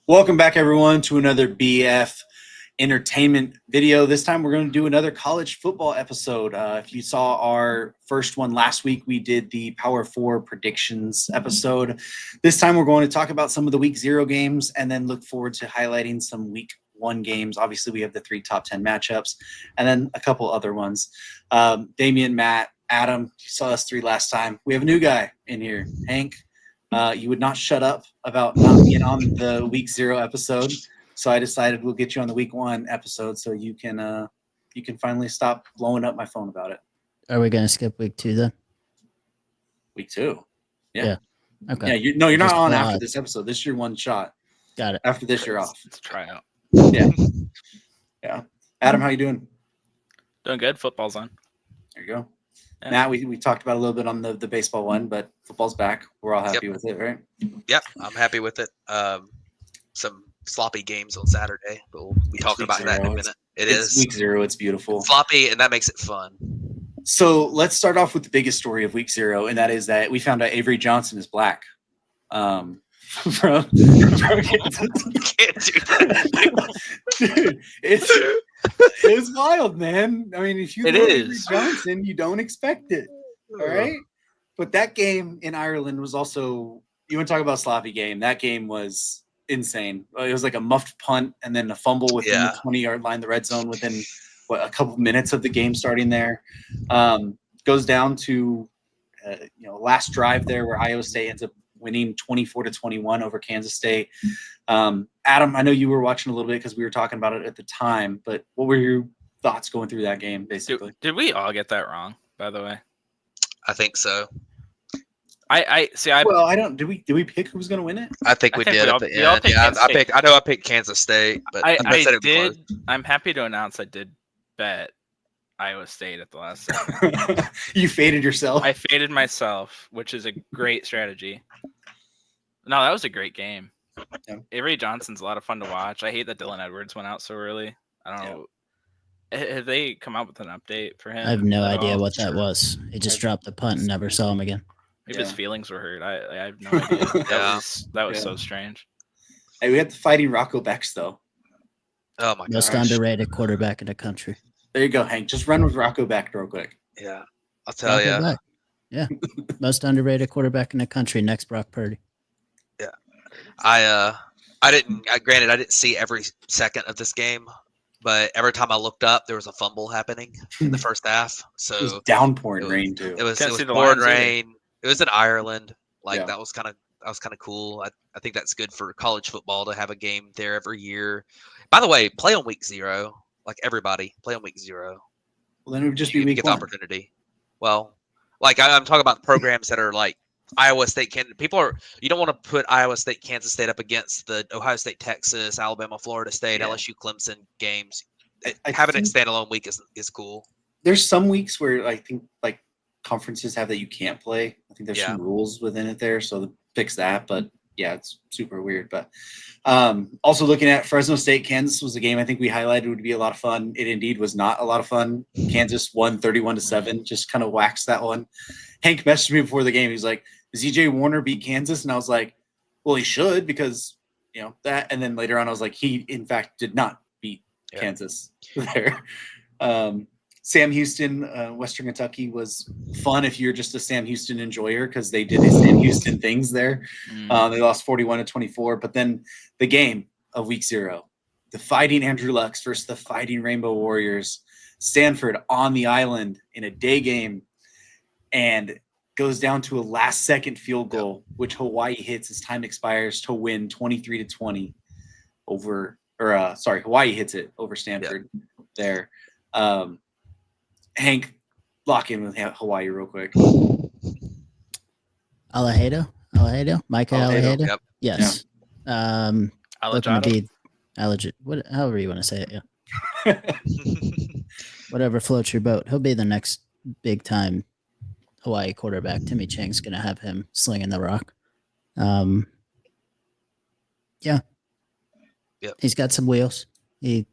Welcome back, everyone, to another BF Entertainment video. This time we're going to do another college football episode. If you saw our first one last week, we did the Power 4 predictions episode. This time we're going to talk about some of the Week 0 games and then look forward to highlighting some Week 1 games. Obviously, we have the 3 top 10 matchups and then a couple other ones. Damian, Matt, Adam, you saw us 3 last time. We have a new guy in here, Hank. You would not shut up about not being on the Week 0 episode, so I decided we'll get you on the Week 1 episode so you can finally stop blowing up my phone about it. Are we going to skip Week 2 then? Week 2, yeah. Okay. Yeah, you're not on after this episode. This is your one shot. Got it. After this, you're off. Let's try out. Yeah. Adam, how you doing? Doing good. Football's on. There you go. Yeah. Matt, we talked about a little bit on the baseball one, but football's back. We're all happy with it, right? Yep, I'm happy with it. Some sloppy games on Saturday, but we'll be talking about that in a minute. It's Week 0. It's beautiful. It's sloppy, and that makes it fun. So let's start off with the biggest story of Week 0, and that is that we found out Avery Johnson is black. From Can't do that. Dude, it's wild, man. I mean, if you It know is. Avery Johnson, you don't expect it. All right. But that game in Ireland was also, you want to talk about a sloppy game. That game was insane. It was like a muffed punt and then a fumble within the 20-yard line, the red zone within a couple minutes of the game starting there. Goes down to last drive there where Iowa State ends up winning 24-21 over Kansas State. Adam, I know you were watching a little bit because we were talking about it at the time, but what were your thoughts going through that game, basically? Did we all get that wrong, by the way? I think so. I don't. Did we pick who was going to win it? I think we did we all- at the we all end. picked Yeah, Kansas State. I know I picked Kansas State, but I said it would be close. I'm happy to announce I did bet Iowa State at the last second. You faded yourself. I faded myself, which is a great strategy. No, that was a great game. Yeah. Avery Johnson's a lot of fun to watch. I hate that Dylan Edwards went out so early. I don't know. Have they come out with an update for him? I have no at idea all? what that was. He just dropped the punt and never saw him again. Maybe his feelings were hurt. I have no idea. That was so strange. Hey, we had the Fighting Rocco Becks, though. Oh, my Most gosh. underrated quarterback in the country. There you go, Hank. Just run with Rocco Beck real quick. Yeah, I'll tell you. Beck. Yeah. Most underrated quarterback in the country. Next, Brock Purdy. Yeah. Granted, I didn't see every second of this game, but every time I looked up, there was a fumble happening in the first half. So It was downpouring rain, too. It was Can't see the pouring lines either. rain. It was in Ireland. Yeah. That was kind of cool. I think that's good for college football to have a game there every year. By the way, play on Week 0. Like everybody, play on Week 0. Well, then it would just You be Week get 1. the opportunity. Well, like I'm talking about programs that are like Iowa State, Kansas. You don't want to put Iowa State, Kansas State up against the Ohio State, Texas, Alabama, Florida State, LSU, Clemson games. Having a standalone week is cool. There's some weeks where I think like conferences have that you can't play. I think there's some rules within it there, so to fix that. But yeah, it's super weird. But also looking at Fresno State, Kansas was a game I think we highlighted would be a lot of fun. It indeed was not a lot of fun. Kansas won 31-7, just kind of waxed that one. Hank messaged me before the game. He's like, "Does EJ Warner beat Kansas?" And I was like, "Well, he should because that." And then later on, I was like, "He in fact did not beat Kansas there." Sam Houston, Western Kentucky was fun if you're just a Sam Houston enjoyer because they did Sam Houston things there. They lost 41-24. But then the game of Week 0, the Fighting Andrew Luck versus the Fighting Rainbow Warriors, Stanford on the island in a day game, and goes down to a last-second field goal, which Hawaii hits as time expires to win 23-20 over. Hawaii hits it over Stanford there. Hank, lock in with Hawaii real quick. Alejado? Micah Alejado? Yep. Yes. Looking to be however you want to say it, yeah. Whatever floats your boat. He'll be the next big time Hawaii quarterback. Timmy Chang's going to have him slinging the rock. Yeah. Yep. He's got some wheels. He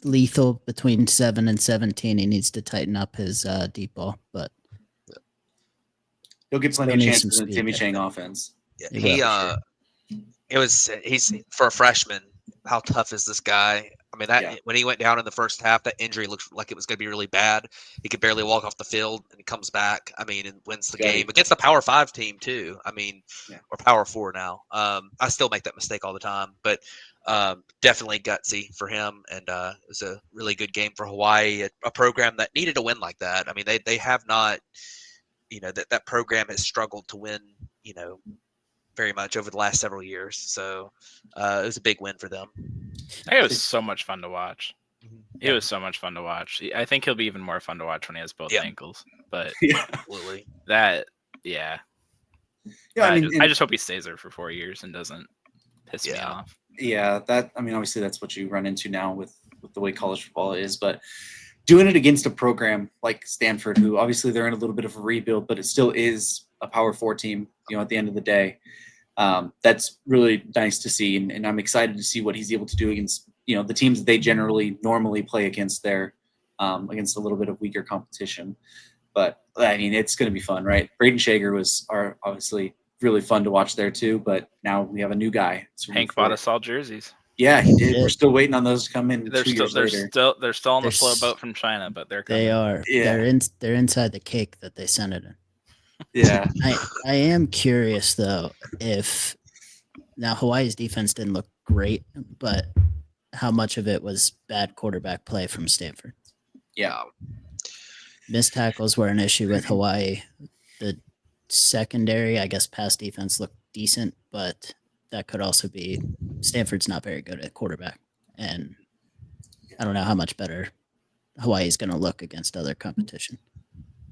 lethal between 7 and 17. He needs to tighten up his deep ball, but he'll get plenty of chances in the Timmy Chang offense. Yeah, He's for a freshman. How tough is this guy? I mean, when he went down in the first half, that injury looked like it was going to be really bad. He could barely walk off the field, and he comes back. I mean, and wins the game against the Power 5 team too. I mean, or Power 4 now. I still make that mistake all the time, but definitely gutsy for him, and it was a really good game for Hawaii, a program that needed a win like that. I mean, they have not, that program has struggled to win, very much over the last several years. So it was a big win for them. It was so much fun to watch. It was so much fun to watch. I think he'll be even more fun to watch when he has both ankles. But absolutely. I mean, I just hope he stays there for 4 years and doesn't piss me off. Yeah, obviously that's what you run into now with the way college football is, but doing it against a program like Stanford, who obviously they're in a little bit of a rebuild, but it still is a Power 4 team, at the end of the day. That's really nice to see, and I'm excited to see what he's able to do against the teams that they normally play against there, against a little bit of weaker competition. But I mean, it's going to be fun, right? Braden Shager are obviously really fun to watch there too, but now we have a new guy. Hank bought us all jerseys. Yeah, he did. We're still waiting on those to come in. They're 2 years later. They're still on the flow boat from China, but they're coming. They are. Yeah. They're inside the cake that they sent it in. Yeah. I am curious though, if now Hawaii's defense didn't look great, but how much of it was bad quarterback play from Stanford? Yeah. Missed tackles were an issue with Hawaii. The secondary, I guess, pass defense looked decent, but that could also be Stanford's not very good at quarterback, and I don't know how much better Hawaii's going to look against other competition.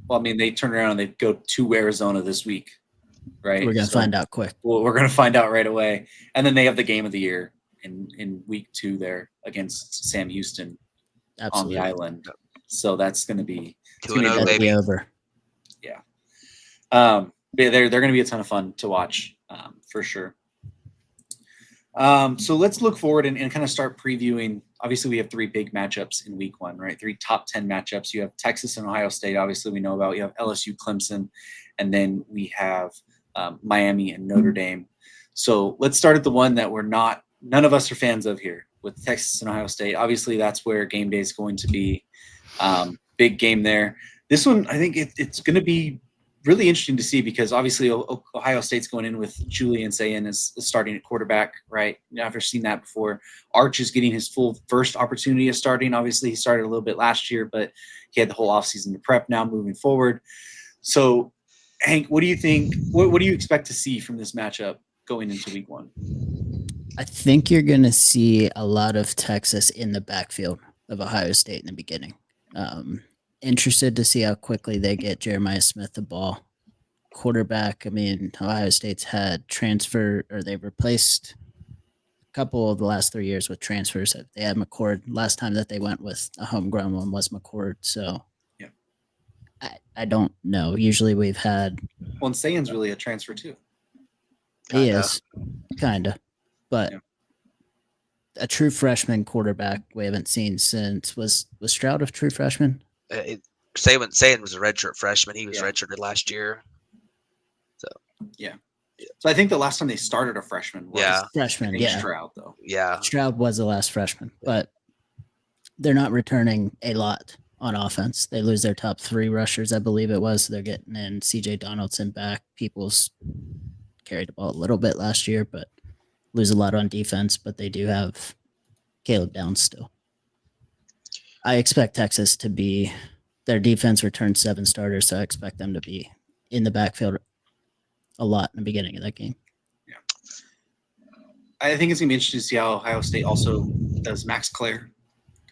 Well, I mean, they turn around and they go to Arizona this week, right? We're going to find out quick. Well, we're going to find out right away, and then they have the game of the year in week 2 there against Sam Houston on the island. So that's going to be 2-0, baby. Over. Yeah. They're going to be a ton of fun to watch, for sure. So let's look forward and kind of start previewing. Obviously, we have 3 big matchups in week 1, right? 3 top 10 matchups. You have Texas and Ohio State, obviously we know about. You have LSU, Clemson, and then we have Miami and Notre Dame. So let's start at the one that none of us are fans of here, with Texas and Ohio State. Obviously, that's where game day is going to be. Big game there. This one, I think it's going to be really interesting to see, because obviously Ohio State's going in with Julian Sayin as starting at quarterback, right? I've never seen that before. Arch is getting his full first opportunity of starting. Obviously, he started a little bit last year, but he had the whole offseason to prep now moving forward. So, Hank, what do you think? What do you expect to see from this matchup going into week 1? I think you're going to see a lot of Texas in the backfield of Ohio State in the beginning. Interested to see how quickly they get Jeremiah Smith the ball. Quarterback, I mean, Ohio State's had they've replaced a couple of the last 3 years with transfers. They had McCord. Last time that they went with a homegrown one was McCord. So yeah, I don't know. Usually we've had. Well, and Sayin's really a transfer too. He is, kind of. But a true freshman quarterback we haven't seen since was Stroud a true freshman? Sayin was a redshirt freshman. He was redshirted last year. So So I think the last time they started a freshman was freshman. Stroud, though. Yeah, Stroud was the last freshman, but they're not returning a lot on offense. They lose their top 3 rushers, I believe it was. So they're getting in C.J. Donaldson back. Peoples carried the ball a little bit last year, but lose a lot on defense. But they do have Caleb Downs still. I expect Texas to be their defense returned 7 starters, so I expect them to be in the backfield a lot in the beginning of that game. Yeah. I think it's going to be interesting to see how Ohio State also does Max Clare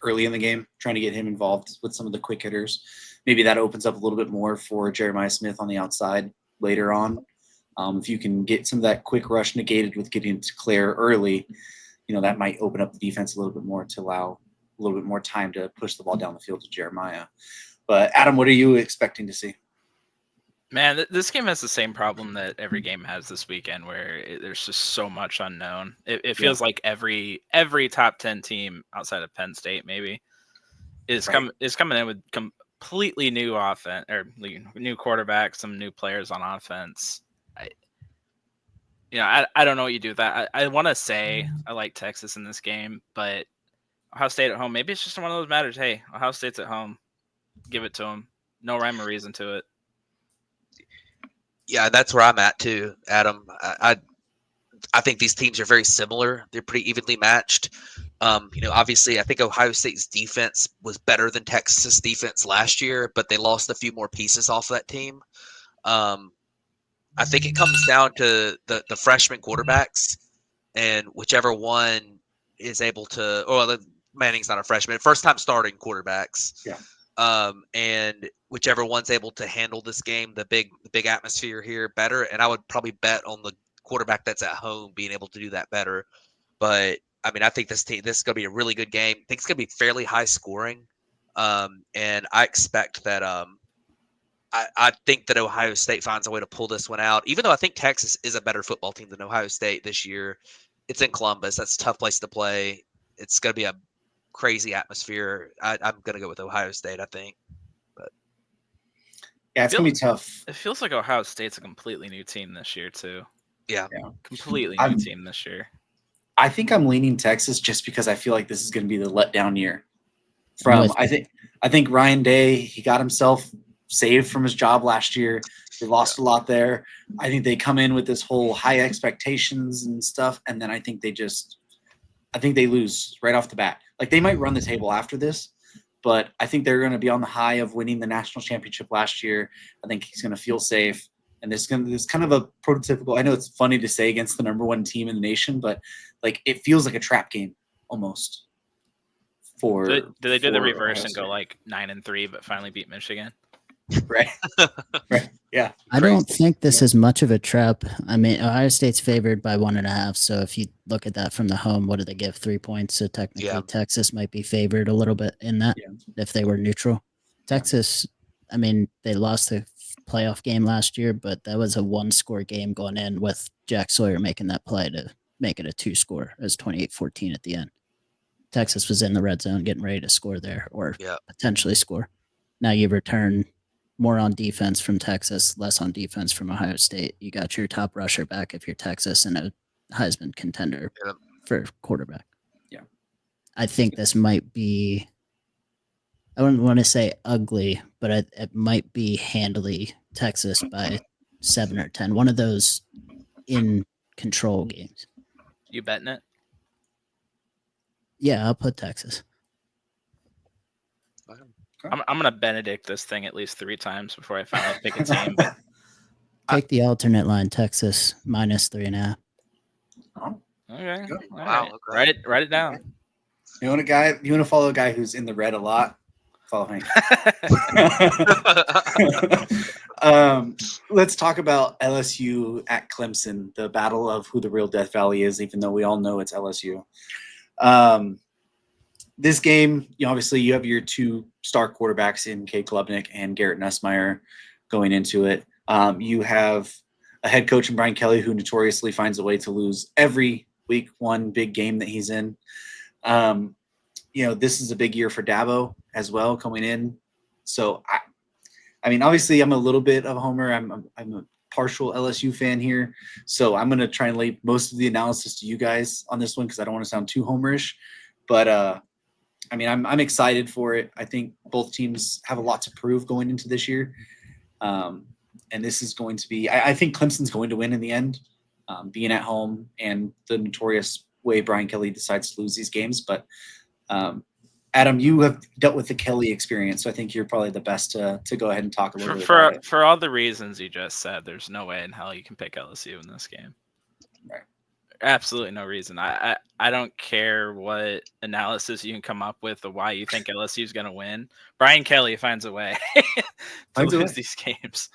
early in the game, trying to get him involved with some of the quick hitters. Maybe that opens up a little bit more for Jeremiah Smith on the outside later on. If you can get some of that quick rush negated with getting to Clare early, that might open up the defense a little bit more to allow a little bit more time to push the ball down the field to Jeremiah. But Adam, what are you expecting to see? Man, this game has the same problem that every game has this weekend, where there's just so much unknown. It feels like every top 10 team outside of Penn State maybe is coming in with completely new offense or new quarterback, some new players on offense. I don't know what you do with that. I want to say I like Texas in this game, but Ohio State at home, maybe it's just one of those matters. Hey, Ohio State's at home. Give it to them. No rhyme or reason to it. Yeah, that's where I'm at too, Adam. I think these teams are very similar. They're pretty evenly matched. Obviously, I think Ohio State's defense was better than Texas' defense last year, but they lost a few more pieces off that team. I think it comes down to the freshman quarterbacks, and whichever one is able to. Well, Manning's not a freshman, first-time starting quarterbacks. Yeah. And whichever one's able to handle this game, the big atmosphere here better. And I would probably bet on the quarterback that's at home being able to do that better. But I mean, I think this is going to be a really good game. I think it's going to be fairly high scoring. And I expect that I think that Ohio State finds a way to pull this one out, even though I think Texas is a better football team than Ohio State this year. It's in Columbus. That's a tough place to play. It's going to be a crazy atmosphere. I'm going to go with Ohio State, I think. But yeah, it's going to be tough. It feels like Ohio State's a completely new team this year, too. Yeah. Completely new team this year. I think I'm leaning Texas just because I feel like this is going to be the letdown year. I think Ryan Day, he got himself saved from his job last year. They lost a lot there. I think they come in with this whole high expectations and stuff, and then I think they lose right off the bat. Like, they might run the table after this, but I think they're going to be on the high of winning the national championship last year. I think he's going to feel safe. And this is kind of a prototypical. I know it's funny to say against the number one team in the nation, but like it feels like a trap game almost. Do they do the reverse and go like 9-3, but finally beat Michigan? Right. Right. Yeah. I don't think this is much of a trap. I mean, Ohio State's favored by 1.5. So if you look at that from the home, what do they give? 3 points. So technically, Texas might be favored a little bit in that if they were neutral. Texas, I mean, they lost the playoff game last year, but that was a 1-score game going in with Jack Sawyer making that play to make it a 2-score. It was 28-14 at the end. Texas was in the red zone getting ready to score there or potentially score. Now you return more on defense from Texas, less on defense from Ohio State. You got your top rusher back if you're Texas and a Heisman contender for quarterback. Yeah. I think this might be, I wouldn't want to say ugly, but it might be handily Texas by 7 or 10. One of those in control games. You betting it? Yeah, I'll put Texas. I'm going to Benedict this thing at least 3 times before I finally pick a team. But take the alternate line, Texas minus 3.5. Okay. Wow. Right. Okay. Write it down. You want to follow a guy who's in the red a lot? Follow Hank. Let's talk about LSU at Clemson, the battle of who the real Death Valley is, even though we all know it's LSU. This game, obviously you have your 2 star quarterbacks in Cade Klubnik and Garrett Nussmeier going into it. You have a head coach in Brian Kelly who notoriously finds a way to lose every week 1 big game that he's in. This is a big year for Dabo as well coming in. So, I mean, obviously I'm a little bit of a homer. I'm a partial LSU fan here. So I'm going to try and lay most of the analysis to you guys on this one because I don't want to sound too homerish. But, I mean, I'm excited for it. I think both teams have a lot to prove going into this year. And this is going to be – I think Clemson's going to win in the end, being at home and the notorious way Brian Kelly decides to lose these games. But, Adam, you have dealt with the Kelly experience, so I think you're probably the best to go ahead and talk a little bit about it. For all the reasons you just said, there's no way in hell you can pick LSU in this game. Right. Absolutely no reason. I don't care what analysis you can come up with of why you think LSU is going to win. Brian Kelly finds a way to lose these games.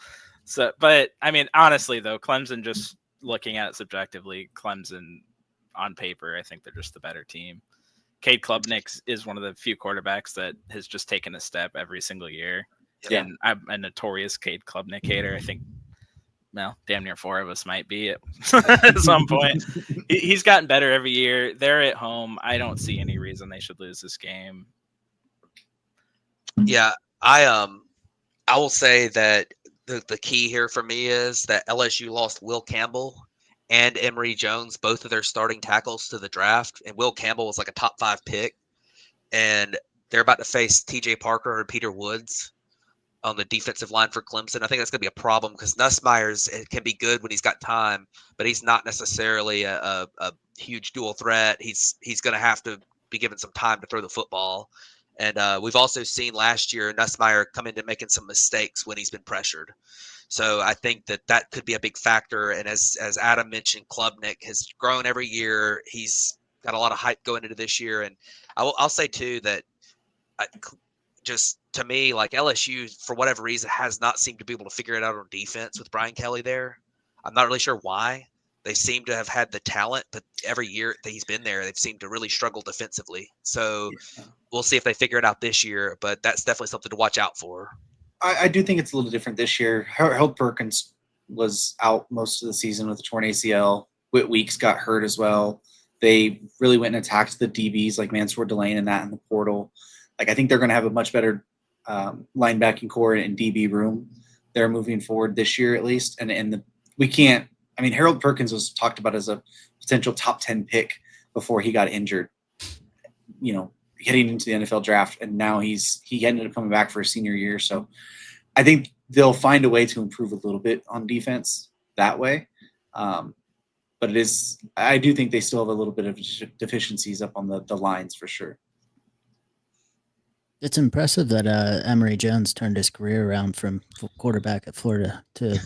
So, but I mean, honestly though, Clemson, just looking at it subjectively, Clemson on paper, I think they're just the better team. Cade Klubnik is one of the few quarterbacks that has just taken a step every single year. Yeah. And I'm a notorious Cade Klubnik hater. I think, well, damn near 4 of us might be at some point. He's gotten better every year. They're at home. I don't see any reason they should lose this game. Yeah, I will say that the key here for me is that LSU lost Will Campbell, and Emory Jones, both of their starting tackles to the draft, and Will Campbell was like a top 5 pick, and they're about to face T.J. Parker or Peter Woods on the defensive line for Clemson. I think that's going to be a problem because Nussmeier's can be good when he's got time, but he's not necessarily a huge dual threat. He's going to have to be given some time to throw the football. And we've also seen last year Nussmeier come into making some mistakes when he's been pressured. So I think that could be a big factor. And as Adam mentioned, Klubnik has grown every year. He's got a lot of hype going into this year. And I'll say too that just to me, like LSU, for whatever reason, has not seemed to be able to figure it out on defense with Brian Kelly there. I'm not really sure why. They seem to have had the talent, but every year that he's been there, they've seemed to really struggle defensively. So we'll see if they figure it out this year, but that's definitely something to watch out for. I do think it's a little different this year. Harold Perkins was out most of the season with a torn ACL. Whit Weeks got hurt as well. They really went and attacked the DBs like Mansour Delane and that in the portal. Like I think they're going to have a much better linebacking core and DB room. They're moving forward this year at least. And we can't. I mean, Harold Perkins was talked about as a potential top 10 pick before he got injured. You know, heading into the NFL draft, and now he ended up coming back for a senior year. So I think they'll find a way to improve a little bit on defense that way. But I do think they still have a little bit of deficiencies up on the lines for sure. It's impressive that Emory Jones turned his career around from quarterback at Florida to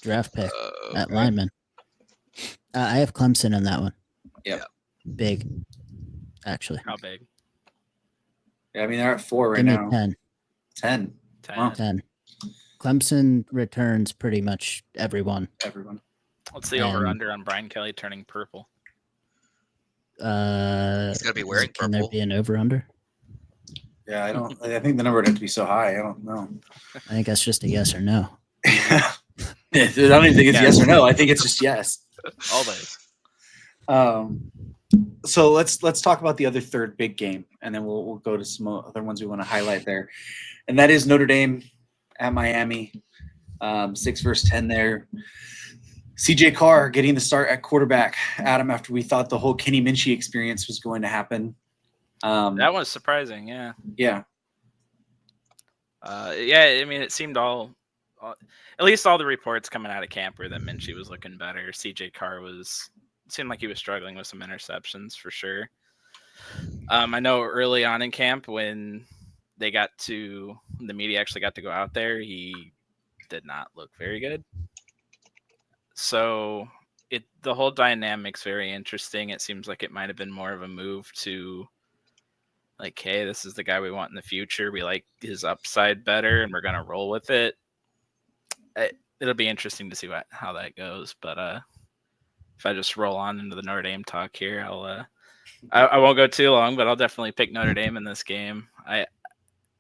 draft pick at lineman. I have Clemson in that one. Yeah. Big, actually. How big? Yeah, I mean, they're at 4 right Give me now. 10. 10. 10. Wow. 10. Clemson returns pretty much everyone. What's the over-under on Brian Kelly turning purple? He's going to be wearing purple. Can there be an over-under? Yeah, I think the number would have to be so high. I don't know. I think that's just a yes or no. I don't even think it's yes or no. I think it's just yes. Always. So let's talk about the other third big game, and then we'll go to some other ones we want to highlight there, and that is Notre Dame at Miami, 6 versus 10 there. CJ Carr getting the start at quarterback, Adam, after we thought the whole Kenny Minchie experience was going to happen. That was surprising, yeah. Yeah. I mean, it seemed at least all the reports coming out of camp were that Minchie was looking better. CJ Carr seemed like he was struggling with some interceptions for sure. I know early on in camp when the media actually got to go out there, he did not look very good. So the whole dynamic's very interesting. It seems like it might have been more of a move to like, hey, this is the guy we want in the future. We like his upside better, and we're gonna roll with it. It'll be interesting to see how that goes. But if I just roll on into the Notre Dame talk here, I won't go too long, but I'll definitely pick Notre Dame in this game.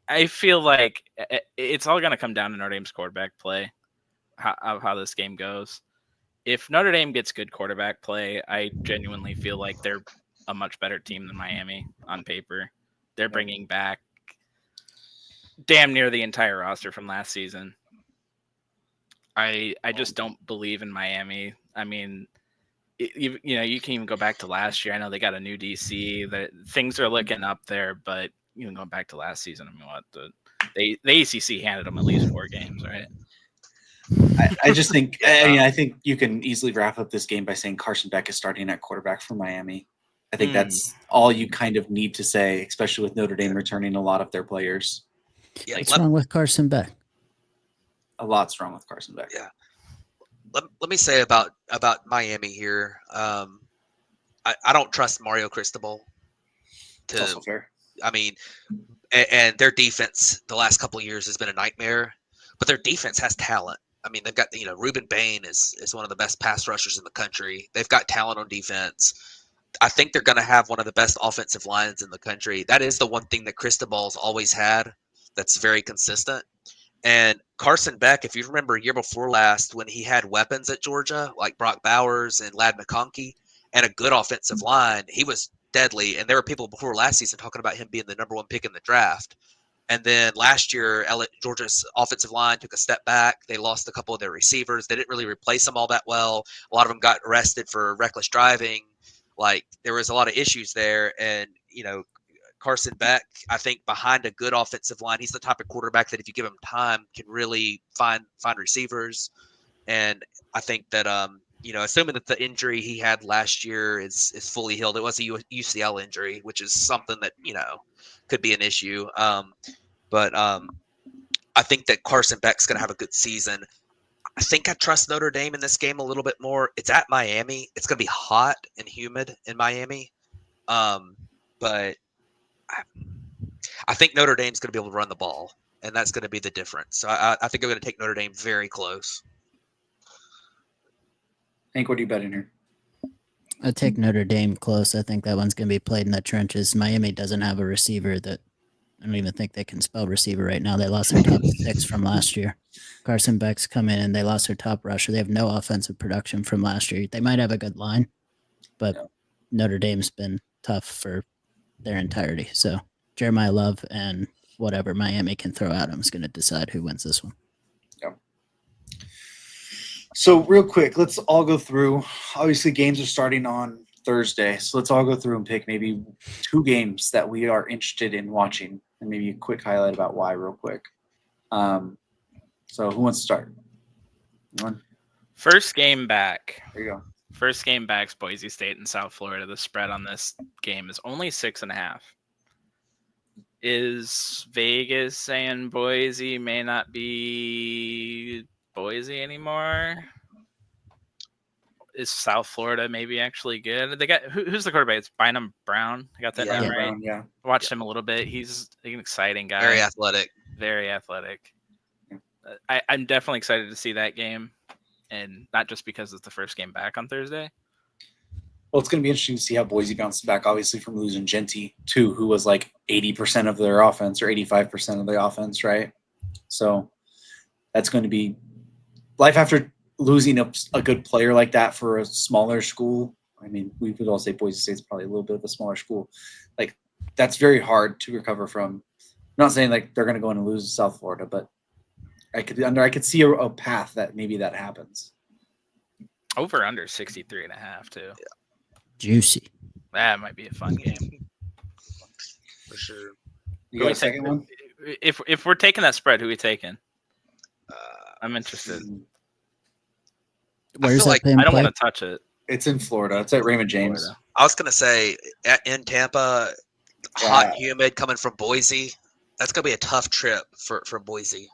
I feel like it's all gonna come down to Notre Dame's quarterback play, how this game goes. If Notre Dame gets good quarterback play, I genuinely feel like they're a much better team than Miami on paper. They're bringing back damn near the entire roster from last season. I just don't believe in Miami. I mean, you can even go back to last year. I know they got a new DC. Things are looking up there, but even going back to last season, I mean, the ACC handed them at least 4 games, right? I just think I think you can easily wrap up this game by saying Carson Beck is starting at quarterback for Miami. I think that's all you kind of need to say, especially with Notre Dame returning a lot of their players. Yeah, what's wrong with Carson Beck? A lot's wrong with Carson Beck. Yeah. Let me say about Miami here. I don't trust Mario Cristobal. That's also fair. I mean, and their defense the last couple of years has been a nightmare, but their defense has talent. I mean, they've got, Ruben Bain is one of the best pass rushers in the country. They've got talent on defense. I think they're going to have one of the best offensive lines in the country. That is the one thing that Cristobal's always had that's very consistent. And Carson Beck, if you remember a year before last when he had weapons at Georgia, like Brock Bowers and Ladd McConkey, and a good offensive line, he was deadly. And there were people before last season talking about him being the number 1 pick in the draft. And then last year, Georgia's offensive line took a step back. They lost a couple of their receivers. They didn't really replace them all that well. A lot of them got arrested for reckless driving. Like, there was a lot of issues there. And, Carson Beck, I think behind a good offensive line, he's the type of quarterback that if you give him time can really find receivers. And I think that, assuming that the injury he had last year is fully healed, it was a UCL injury, which is something that, could be an issue. But I think that Carson Beck's going to have a good season. I think I trust Notre Dame in this game a little bit more. It's at Miami. It's going to be hot and humid in Miami. But I think Notre Dame's going to be able to run the ball, and that's going to be the difference. So I think I'm going to take Notre Dame very close. Hank, what do you bet in here? I take Notre Dame close. I think that one's going to be played in the trenches. Miami doesn't have a receiver that I don't even think they can spell receiver right now. They lost their top 6 from last year. Carson Beck's come in and they lost their top rusher. They have no offensive production from last year. They might have a good line, but Notre Dame's been tough for their entirety. So Jeremiah Love and whatever Miami can throw at him is going to decide who wins this one. Yeah. So real quick, let's all go through. Obviously, games are starting on Thursday, so let's all go through and pick maybe 2 games that we are interested in watching, and maybe a quick highlight about why real quick. So who wants to start? Anyone? First game back. There you go. First game back's Boise State in South Florida. The spread on this game is only 6.5. Is Vegas saying Boise may not be Boise anymore? Is South Florida maybe actually good? They got who's the quarterback? It's Bynum Brown. I got that name right. Brown, yeah. Watched him a little bit. He's an exciting guy. Very athletic. Very athletic. I'm definitely excited to see that game, and not just because it's the first game back on Thursday. Well, it's going to be interesting to see how Boise bounces back, obviously, from losing Genty, too, who was like 80% of their offense or 85% of the offense, right? So that's going to be life after losing a good player like that for a smaller school. I mean, we would all say Boise State's probably a little bit of a smaller school. Like, that's very hard to recover from. I'm not saying like they're going to go in and lose to South Florida, but I could see a path that maybe that happens. Over under 63.5 too. Yeah. Juicy. That might be a fun game. For sure. You got a second one? If we're taking that spread, who are we taking? I'm interested. Where's that? Like I don't want to touch it. It's in Florida. It's at Raymond James. Florida. I was gonna say in Tampa, hot and humid coming from Boise. That's gonna be a tough trip for Boise.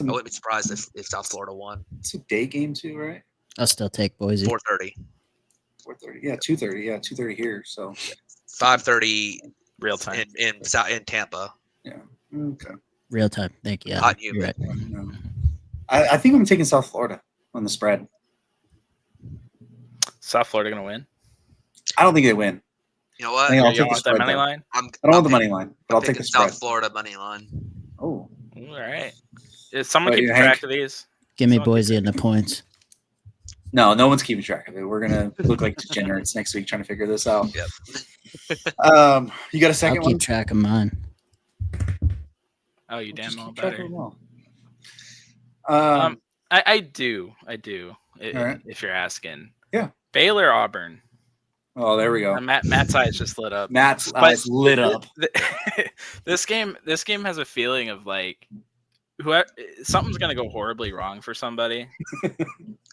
I wouldn't be surprised if South Florida won. It's a day game too, right? I'll still take Boise. 4:30. 4:30. Yeah, 2:30. Yeah, 2:30 here. So 5:30 real time in Tampa. Yeah. Okay. Real time. Thank you. Hot and humid. Right. I think I'm taking South Florida on the spread. South Florida gonna win? I don't think they win. You know what? I'll take the spread, that money line? I don't want the money line, but I'll take the spread. South Florida money line. Oh. All right. Is someone keeping track of these? Give me Boise and the points. No one's keeping track of it. We're gonna look like degenerates next week trying to figure this out. Yep. You got a second I'll one? keep track of mine. Oh, you damn well better. I do. Right. If you're asking. Yeah. Baylor Auburn. Oh, there we go. Matt's eyes just lit up. Matt's eyes lit up. This game has a feeling of like something's gonna go horribly wrong for somebody.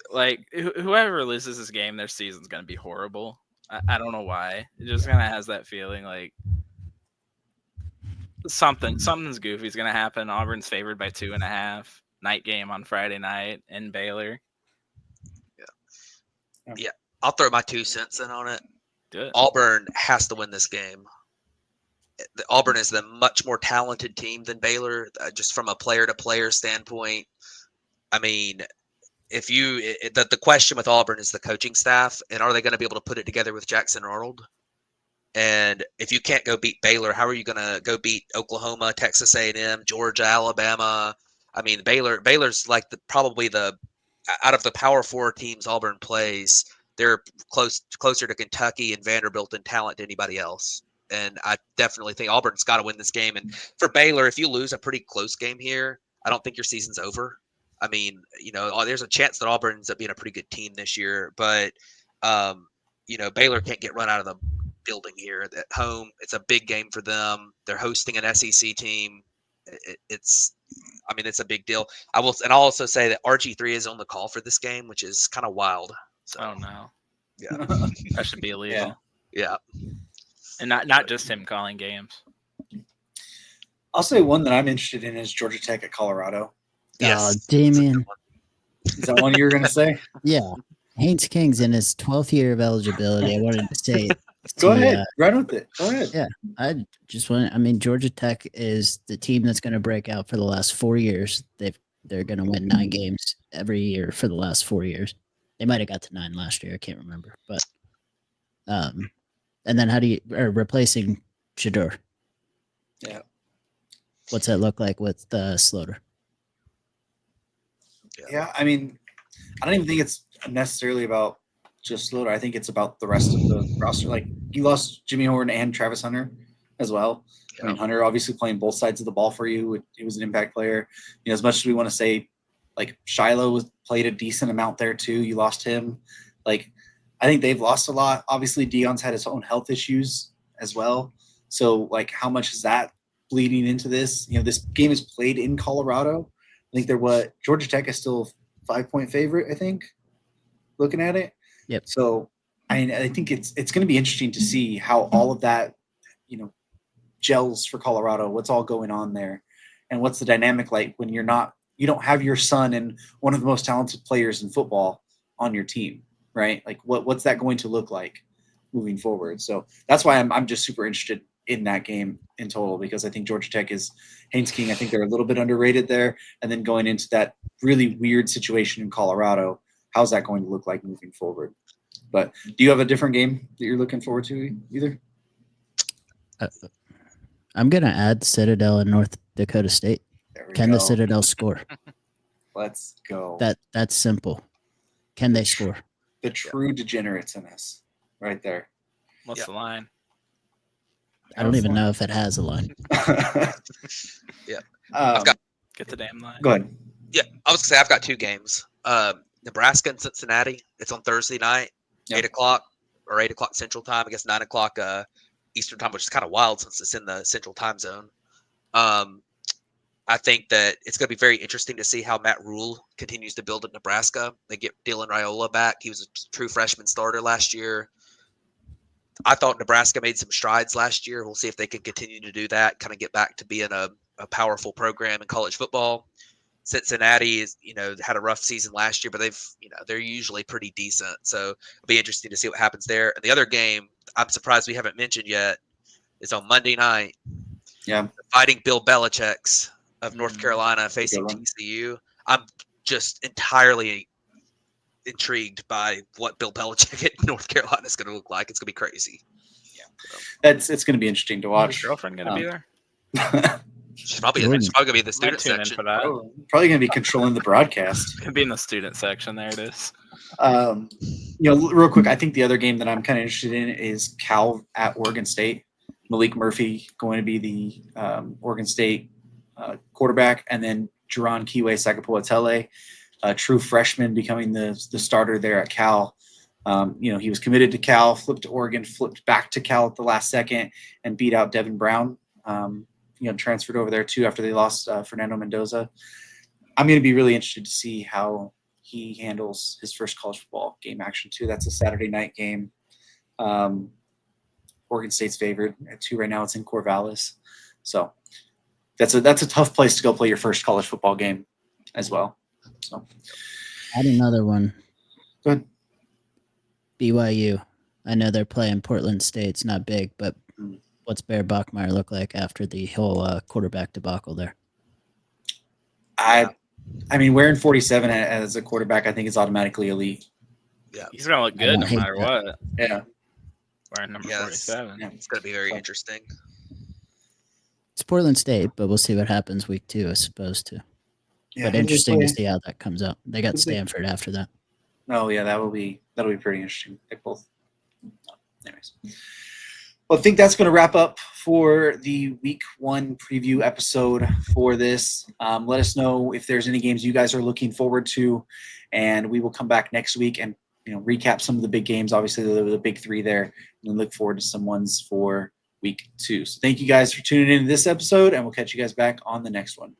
Like whoever loses this game, their season's gonna be horrible. I don't know why. It just kind of has that feeling like something's goofy is gonna happen. Auburn's favored by 2.5. Night game on Friday night in Baylor. Yeah. I'll throw my 2 cents in on it. Good. Auburn has to win this game. Auburn is the much more talented team than Baylor, just from a player-to-player standpoint. I mean, the question with Auburn is the coaching staff, and are they going to be able to put it together with Jackson Arnold? And if you can't go beat Baylor, how are you going to go beat Oklahoma, Texas A&M, Georgia, Alabama? I mean, Baylor's like probably out of the Power 4 teams Auburn plays, they're closer to Kentucky and Vanderbilt in talent than anybody else. And I definitely think Auburn's got to win this game. And for Baylor, if you lose a pretty close game here, I don't think your season's over. I mean, there's a chance that Auburn ends up being a pretty good team this year, but Baylor can't get run out of the building here at home. It's a big game for them. They're hosting an SEC team. It's a big deal. I'll also say that RG3 is on the call for this game, which is kind of wild. So, oh no, yeah, that should be illegal. Yeah, and not just him calling games. I'll say one that I'm interested in is Georgia Tech at Colorado. Yes, Damien. Is that one you were going to say? Yeah. Haynes King's in his 12th year of eligibility. I wanted to say Go ahead. Run with it. Go ahead. Yeah. Georgia Tech is the team that's going to break out for the last 4 years. They're going to win 9 games every year for the last 4 years. They might have got to 9 last year. I can't remember. But and then replacing Shador. Yeah. What's that look like with Slaughter? Yeah, I mean, I don't even think it's necessarily about just Slaughter. I think it's about the rest of the roster. Like, you lost Jimmy Horn and Travis Hunter as well. Yeah. I mean, Hunter obviously playing both sides of the ball for you. He was an impact player. As much as we want to say, like, Shiloh played a decent amount there too. You lost him. Like, I think they've lost a lot. Obviously, Deion's had his own health issues as well. So, like, how much is that bleeding into this? This game is played in Colorado. I think Georgia Tech is still a 5-point favorite, I think, looking at it. Yep. So, I think it's going to be interesting to see how all of that, gels for Colorado, what's all going on there, and what's the dynamic like when you don't have your son and one of the most talented players in football on your team, right? Like, what's that going to look like moving forward? So that's why I'm just super interested in that game in total, because I think Georgia Tech is Haynes King. I think they're a little bit underrated there. And then going into that really weird situation in Colorado, how's that going to look like moving forward? But do you have a different game that you're looking forward to either? I'm going to add Citadel and North Dakota State. Can the Citadel score? Let's go. That's simple. Can they score? The true degenerates in us right there. What's the line? I don't even know if it has a line. Yeah. Get the damn line. Go ahead. Yeah, I was going to say I've got 2 games. Nebraska and Cincinnati. It's on Thursday night, 8 o'clock or 8 o'clock Central Time. I guess 9 o'clock Eastern Time, which is kind of wild since it's in the Central Time Zone. I think that it's going to be very interesting to see how Matt Rule continues to build at Nebraska. They get Dylan Raiola back. He was a true freshman starter last year. I thought Nebraska made some strides last year. We'll see if they can continue to do that, kind of get back to being a powerful program in college football. Cincinnati had a rough season last year, but they're usually pretty decent. So it'll be interesting to see what happens there. And the other game I'm surprised we haven't mentioned yet is on Monday night. Yeah. Fighting Bill Belichick's of North Carolina facing TCU. I'm just entirely intrigued by what Bill Belichick at North Carolina is going to look like. It's going to be crazy. Yeah. It's going to be interesting to watch. Is your girlfriend going to be there? She's probably going to be in the student section. For that. Probably going to be controlling the broadcast. Going to be in the student section. There it is. Real quick, I think the other game that I'm kind of interested in is Cal at Oregon State. Malik Murphy going to be the Oregon State quarterback, and then Jerron Kiwe-Sakapuatele, a true freshman, becoming the starter there at Cal. He was committed to Cal, flipped to Oregon, flipped back to Cal at the last second, and beat out Devin Brown. Transferred over there too after they lost Fernando Mendoza. I'm going to be really interested to see how he handles his first college football game action too. That's a Saturday night game. Oregon State's favored at 2 right now. It's in Corvallis. So that's a tough place to go play your first college football game as well. So add another one. Go ahead. BYU. I know they're playing Portland State. It's not big, but what's Bear Bachmeier look like after the whole quarterback debacle there? I mean, wearing 47 as a quarterback, I think is automatically elite. Yeah, he's gonna look good no matter what. Yeah, wearing number 47. Yeah, it's gonna be very interesting. It's Portland State, but we'll see what happens week 2, I suppose too. Yeah, but interesting to see how that comes out. They got Stanford after that. Oh yeah, that'll be pretty interesting. They both. Anyways. Well, I think that's going to wrap up for the week 1 preview episode for this. Let us know if there's any games you guys are looking forward to, and we will come back next week and recap some of the big games. Obviously, the big 3 there, and look forward to some ones for week 2. So thank you guys for tuning in to this episode, and we'll catch you guys back on the next one.